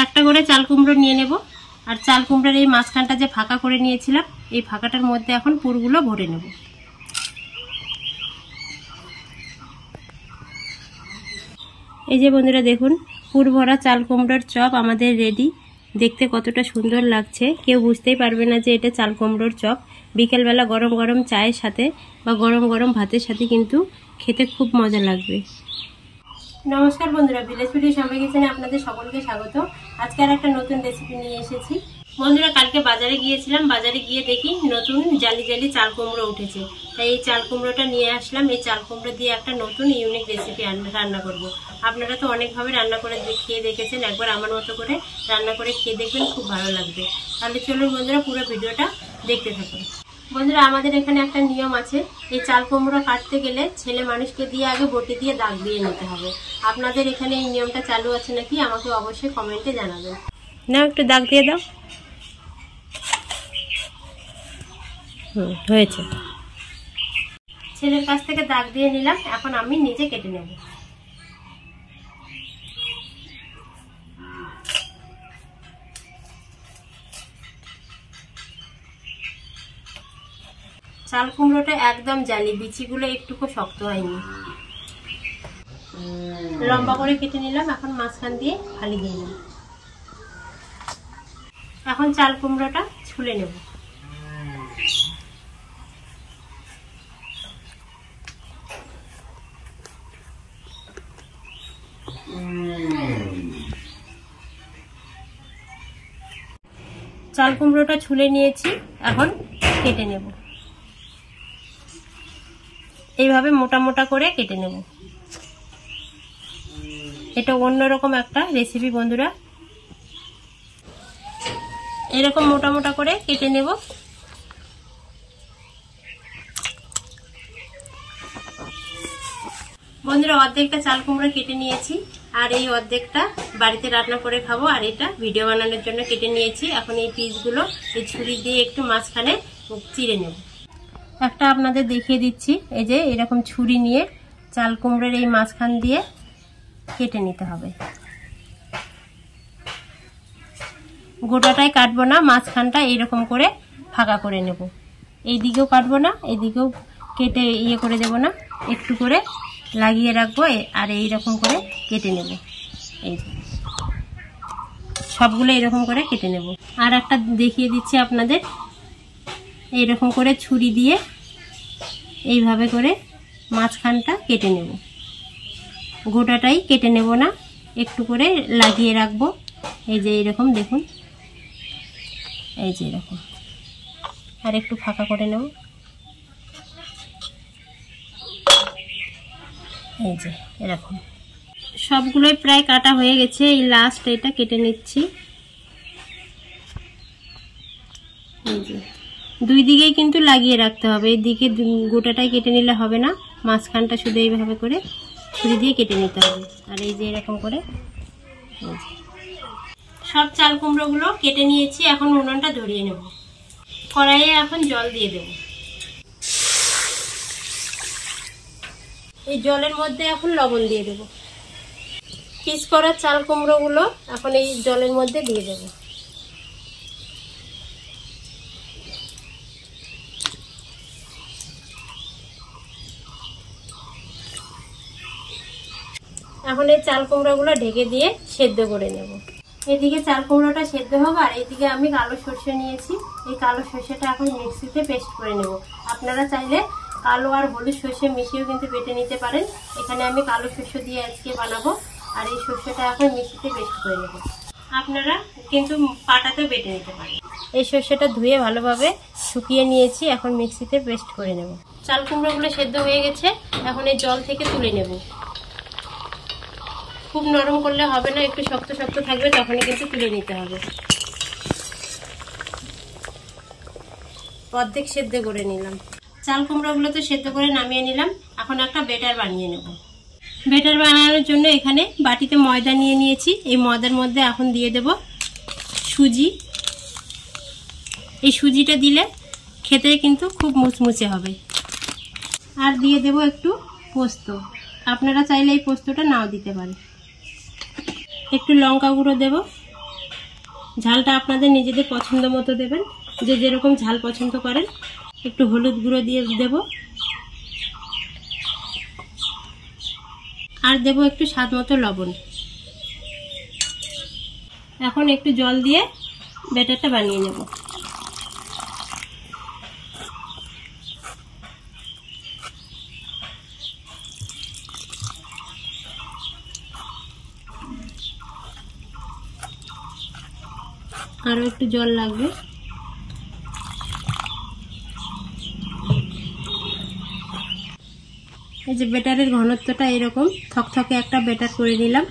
একটা করে চাল কুমড়ো নিয়ে নেব। আর চাল কুমড়োর এই মাঝখানটা যে ফাঁকা করে নিয়েছিলাম, এই ফাঁকাটার মধ্যে এখন পুরগুলো ভরে নেব। এই যে বন্ধুরা দেখুন, পুর ভরা চাল কুমড়োর চপ আমাদের রেডি। দেখতে কতটা সুন্দর লাগছে, কেউ বুঝতেই পারবে না যে এটা চাল কুমড়োর চপ। বিকেলবেলা গরম গরম চায়ের সাথে বা গরম গরম ভাতের সাথে কিন্তু খেতে খুব মজা লাগবে। নমস্কার বন্ধুরা, ভিলেজ ফুডি সবাই কিচেনে আপনাদের সকলকে স্বাগত। আজকে আর একটা নতুন রেসিপি নিয়ে এসেছি। বন্ধুরা, কালকে বাজারে গিয়েছিলাম, বাজারে গিয়ে দেখি নতুন জালি জালি চাল কুমড়ো উঠেছে, তাই এই চাল কুমড়োটা নিয়ে আসলাম। এই চাল কুমড়ো দিয়ে একটা নতুন ইউনিক রেসিপি রান্না করব। আপনারা তো অনেকভাবে রান্না করে খেয়ে দেখেছেন, একবার আমার মতো করে রান্না করে খেয়ে দেখবেন, খুব ভালো লাগবে। তাহলে চলুন বন্ধুরা, পুরো ভিডিওটা দেখতে থাকুন। বন্ধুরা, আমাদের এখানে একটা নিয়ম আছে, এই চাল কুমড়ো কাটতে গেলে ছেলে মানুষকে দিয়ে আগে বটি দিয়ে দাগ দিয়ে নিতে হবে। আপনাদের এখানে এই নিয়মটা চালু আছে নাকি আমাকে অবশ্যই কমেন্টে জানাবেন। না, একটু দাগ দিয়ে দাও। হয়েছে। ছেলের কাছ থেকে দাগ দিয়ে নিলাম, এখন আমি নিজে কেটে নেব। চাল কুমড়োটা একদম জালি, বিচিগুলো একটুকু শক্ত হয়নি। লম্বা করে কেটে নিলাম, এখন মাঝখান দিয়ে ফালি দিয়ে নিলাম। এখন চাল কুমড়োটা ছুলে নেব। চাল কুমড়োটা ছুলে নিয়েছি, এখন কেটে নেব। এইভাবে মোটা মোটা করে কেটে নেব। এটা অন্যরকম একটা রেসিপি বন্ধুরা। এরকম মোটা মোটা করে কেটে নেব। বন্ধুরা, অর্ধেকটা চাল কুমড়ো কেটে নিয়েছি, আর এই অর্ধেকটা বাড়িতে রান্না করে খাবো, আর এটা ভিডিও বানানোর জন্য কেটে নিয়েছি। এখন এই পিসগুলো এই ছুরি দিয়ে একটু মাঝখানে চিড়ে নেব। একটা আপনাদের দেখিয়ে দিচ্ছি, এই যে এরকম ছুরি নিয়ে চাল কুমড়োর এই মাঝখান দিয়ে কেটে নিতে হবে। গোটাটাই কাটবো না, মাঝখানটা এইরকম করে ফাঁকা করে নেব। এই দিকেও কাটবো না, এই দিকেও কেটে ইয়ে করে দেব না, একটু করে লাগিয়ে রাখবো, আর এইরকম করে কেটে নেব। এই যে সবগুলো এরকম করে কেটে নেব। আর একটা দেখিয়ে দিচ্ছি আপনাদের, এইরকম করে ছুরি দিয়ে এইভাবে করে মাঝখানটা কেটে নেব। গোটাটাই কেটে নেব না, একটু করে লাগিয়ে রাখবো। এই যে এইরকম দেখুন, এই যে এরকম, আর একটু ফাঁকা করে নেব। এই যে এরকম সবগুলোই প্রায় কাটা হয়ে গেছে। এই লাস্ট এটা কেটে নিচ্ছি। এই যে দুই দিকেই কিন্তু লাগিয়ে রাখতে হবে, এই দিকে গোটাটাই কেটে নিলে হবে না, মাঝখানটা শুধু এইভাবে করে ছুরি দিয়ে কেটে নিতে হবে। আর এই যে এরকম করে সব চাল কুমড়োগুলো কেটে নিয়েছি। এখন উনুনটা ধরিয়ে নেব। কড়াইয়ে এখন জল দিয়ে দেব। এই জলের মধ্যে এখন লবণ দিয়ে দেব। পিস করা চাল কুমড়োগুলো এখন এই জলের মধ্যে দিয়ে দেব। এখন এই চাল কুমড়োগুলো ঢেকে দিয়ে সেদ্ধ করে নেব। এদিকে চাল কুমড়োটা সেদ্ধ হবে, আর এদিকে আমি কালো সর্ষে নিয়েছি। এই কালো সর্ষেটা এখন মিক্সিতে পেস্ট করে নেব। আপনারা চাইলে কালো আর হলুদ সর্ষে মিশিয়েও কিন্তু বেটে নিতে পারেন। এখানে আমি কালো সর্ষে দিয়ে আজকে বানাবো, আর এই সর্ষেটা এখন মিক্সিতে পেস্ট করে নেব। আপনারা কিন্তু পাটাতেও বেটে নিতে পারেন। এই সর্ষেটা ধুয়ে ভালোভাবে শুকিয়ে নিয়েছি, এখন মিক্সিতে পেস্ট করে নেব। চাল কুমড়োগুলো সেদ্ধ হয়ে গেছে, এখন এই জল থেকে তুলে নেব। খুব নরম করলে হবে না, একটু শক্ত শক্ত থাকবে, তখনই কিন্তু তুলে নিতে হবে। অর্ধেক সেদ্ধ করে নিলাম। চাল কুমড়োগুলো তো সেদ্ধ করে নামিয়ে নিলাম। এখন একটা ব্যাটার বানিয়ে নেব। ব্যাটার বানানোর জন্য এখানে বাটিতে ময়দা নিয়ে নিয়েছি। এই ময়দার মধ্যে এখন দিয়ে দেব সুজি। এই সুজিটা দিলে খেতে কিন্তু খুব মুচমুচে হবে। আর দিয়ে দেব একটু পোস্ত। আপনারা চাইলে এই পোস্তটা নাও দিতে পারেন। একটু লঙ্কা গুঁড়ো দেব, ঝালটা আপনাদের নিজেদের পছন্দ মতো দেবেন, যে যেরকম ঝাল পছন্দ করেন। একটু হলুদ গুঁড়ো দিয়ে দেব, আর দেব একটু স্বাদ মতো লবণ। এখন একটু জল দিয়ে ব্যাটারটা বানিয়ে নেব। আরো একটু জল লাগবে। এই যে ব্যাটারের ঘনত্বটা এরকম থকথকে একটা ব্যাটার করে নিলাম।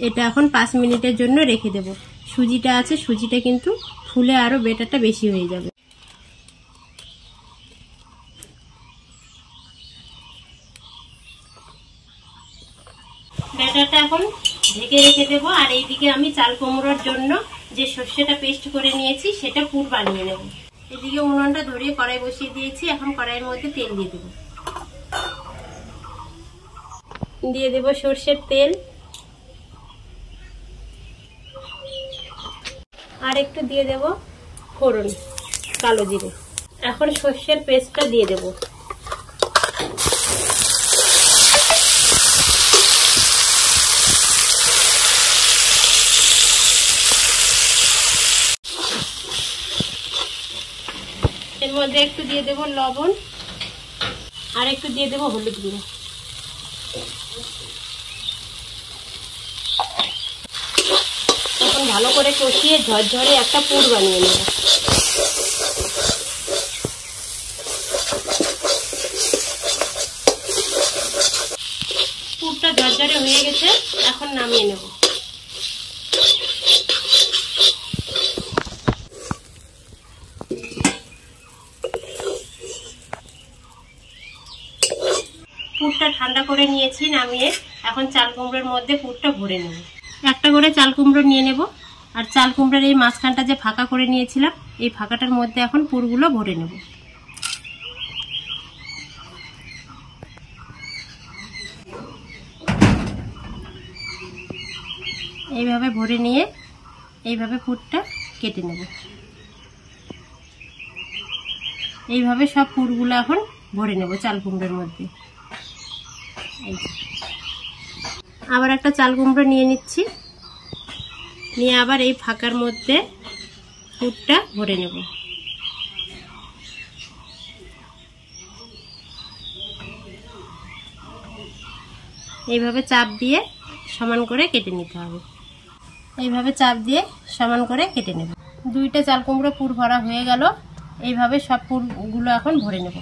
এটা এখন 5 মিনিটের জন্য রেখে দেব। সুজিটা আছে, সুজিটা কিন্তু ফুলে আরো ব্যাটারটা বেশি হয়ে যাবে। ব্যাটারটা এখন ঢেকে রেখে দেব। আর এইদিকে আমি চাল কুমড়োর জন্য যে সর্ষেটা পেস্ট করে নিয়েছি সেটা পুর বানিয়ে নেব। এদিকে উনুনটা ধরিয়ে কড়াই বসিয়ে দিয়েছি। এখন কড়াইয়ের মধ্যে তেল দিয়ে দেব। দিয়ে দেব সর্ষের তেল, আর একটু দিয়ে দেব ফোড়ন, কালো জিরে। এখন সর্ষের পেস্টটা দিয়ে দেব। এর মধ্যে একটু দিয়ে দেব লবণ, আর একটু দিয়ে দেব হলুদ গুঁড়ো। এখন ভালো করে কষিয়ে ঝরঝরে একটা পুর বানিয়ে নেব। পুরটা ঝরঝরে হয়ে গেছে, এখন নামিয়ে নেব। পুরটা ঠান্ডা করে নিয়েছি, নামিয়ে এখন চাল কুমড়োর মধ্যে পুরটা ভরে নেব। একটা করে চাল কুমড়ো নিয়ে নেব, আর চাল কুমড়োর এই মাঝখানটা যে ফাঁকা করে নিয়েছিলাম, এই ফাঁকাটার মধ্যে এখন পুরগুলো ভরে নেব। এইভাবে ভরে নিয়ে এইভাবে পুরটা কেটে নেব। এইভাবে সব পুরগুলো এখন ভরে নেব চাল কুমড়োর মধ্যে। আবার একটা চাল কুমড়ো নিয়ে নিচ্ছি, নিয়ে আবার এই ফাঁকার মধ্যে পুরটা ভরে নেব। এইভাবে চাপ দিয়ে সমান করে কেটে নিতে হবে। এইভাবে চাপ দিয়ে সমান করে কেটে নেব। দুইটা চাল কুমড়ো পুর ভরা হয়ে গেল। এইভাবে সব পুরগুলো এখন ভরে নেব।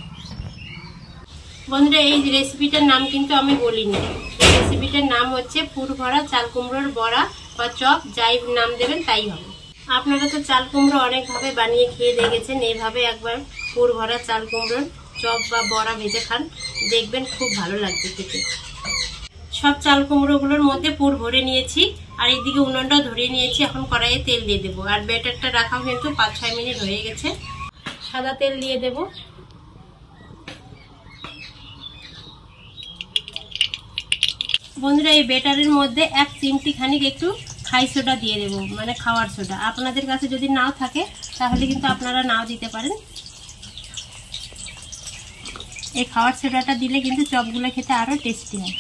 বন্ধুরা, এই রেসিপিটার নাম কিন্তু আমি বলিনি। এই রেসিপিটার নাম হচ্ছে পুর ভরা চাল কুমড়োর বড়া বা চপ, যাই নাম দেবেন তাই হবে। আপনারা তো চাল কুমড়ো অনেকভাবে বানিয়ে খেয়ে দেখেছেন, এইভাবে একবার পুর ভরা চাল কুমড়োর চপ বা বড়া ভেজে খান, দেখবেন খুব ভালো লাগবে খেতে। সব চাল কুমড়োগুলোর মধ্যে পুর ভরে নিয়েছি, আর এইদিকে উনুনটাও ধরিয়ে নিয়েছি। এখন কড়াইয়ে তেল দিয়ে দেবো। আর ব্যাটারটা রাখাও কিন্তু 5-6 মিনিট হয়ে গেছে। সাদা তেল দিয়ে দেব। বন্ধুরা, এই ব্যাটারের মধ্যে 1 চিমটি খানিক একটু খাই সোডা দিয়ে দেব, মানে খাওয়ার সোডা। আপনাদের কাছে যদি নাও থাকে তাহলে কিন্তু আপনারা নাও দিতে পারেন। এই খাওয়ার সোডাটা দিলে কিন্তু চপগুলো খেতে আরো টেস্টি হয়।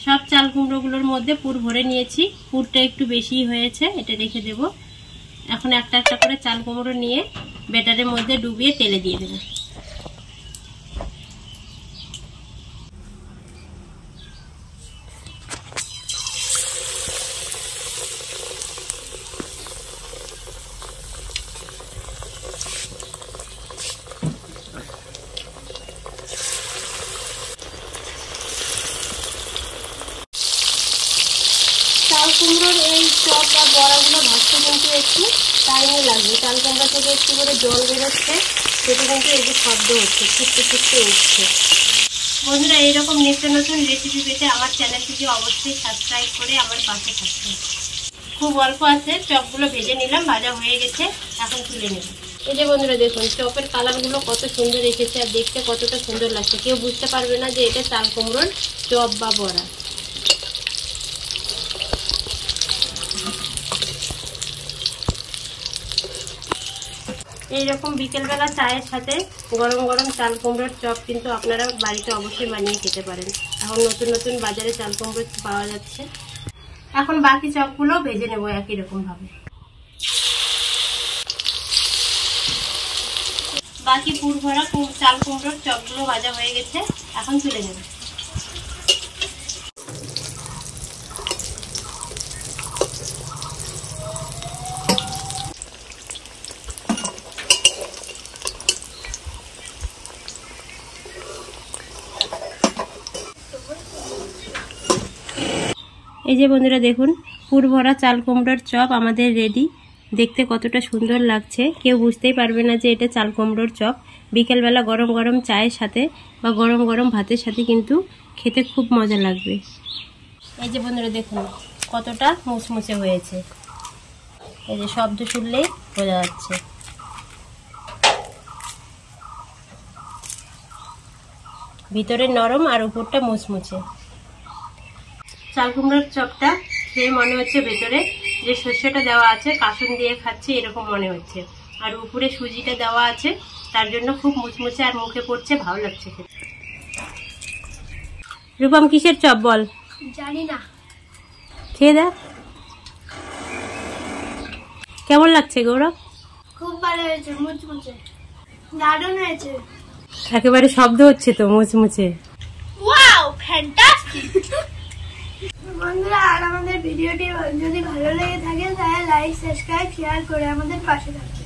সব চাল কুমড়োগুলোর মধ্যে পুর ভরে নিয়েছি। পুরটা একটু বেশি হয়েছে, এটা রেখে দেব। এখন একটা একটা করে চাল কুমড়ো নিয়ে ব্যাটারের মধ্যে ডুবিয়ে তেলে দিয়ে দেব। চাল কুমড়োর এই চপ বা বড়াগুলো ভাজতে কিন্তু একটু টাইমে লাগবে। চাল কুমড়া থেকে একটু করে জল বেরোচ্ছে, সেটা কিন্তু এই যে শব্দ হচ্ছে, ফুটতে ফুটতে উঠছে। বন্ধুরা, এইরকম নিত্য নতুন রেসিপি পেতে আমার চ্যানেলটিকে অবশ্যই সাবস্ক্রাইব করে আমার পাশে থাকতে। খুব অল্প আছে, চপগুলো ভেজে নিলাম, ভাজা হয়ে গেছে, এখন তুলে নেব। এই যে বন্ধুরা দেখুন, চপের কালারগুলো কত সুন্দর এসেছে, আর দেখতে কতটা সুন্দর লাগছে। কেউ বুঝতে পারবে না যে এটা চাল কুমড়োর চপ বা বড়া। এইরকম বিকেলবেলা চায়ের সাথে গরম গরম চাল কুমড়োর চপ কিন্তু আপনারা বাড়িতে অবশ্যই বানিয়ে খেতে পারেন। এখন নতুন নতুন বাজারে চাল কুমড়ো পাওয়া যাচ্ছে। এখন বাকি চপগুলো ভেজে নেব একই রকম ভাবে। বাকি পুর ভরা চাল কুমড়োর চপগুলো ভাজা হয়ে গেছে, এখন তুলে নেব। এই যে বন্ধুরা দেখুন, পুর ভরা চাল কুমড়োর চপ আমাদের রেডি। দেখতে কতটা সুন্দর লাগছে, কেউ বুঝতেই পারবে না যে এটা চাল কুমড়োর চপ। বিকেলবেলা গরম গরম চায়ের সাথে বা গরম গরম ভাতের সাথে কিন্তু খেতে খুব মজা লাগবে। এই যে বন্ধুরা দেখুন কতটা মুচমুচে হয়েছে, এই যে শব্দ শুনলেই বোঝা যাচ্ছে। ভিতরে নরম আর উপরটা মুচমুচে। চাল কুমড়োর চপটা খেয়ে মনে হচ্ছে ভেতরে যে শস্যটা দেওয়া আছে কাসুন দিয়ে খাচ্ছে এরকম মনে হচ্ছে, আর উপরে সুজিটা দেওয়া আছে, তার জন্য খুব মুচমুচে আর মুখে পড়ছে, ভালো লাগছে খেতে। রূপম কিসের চপ বল? জানি না, খেয়ে দেখ কেমন লাগছে গৌরব। খুব ভালো হয়েছে, মুচমুচে দারুণ হয়েছে। একেবারে শব্দ হচ্ছে তো মুচমুচে। Wow, fantastic. বন্ধুরা, আর আমাদের ভিডিওটি যদি ভালো লেগে থাকে তাহলে লাইক, সাবস্ক্রাইব, শেয়ার করে আমাদের পাশে থাকুন।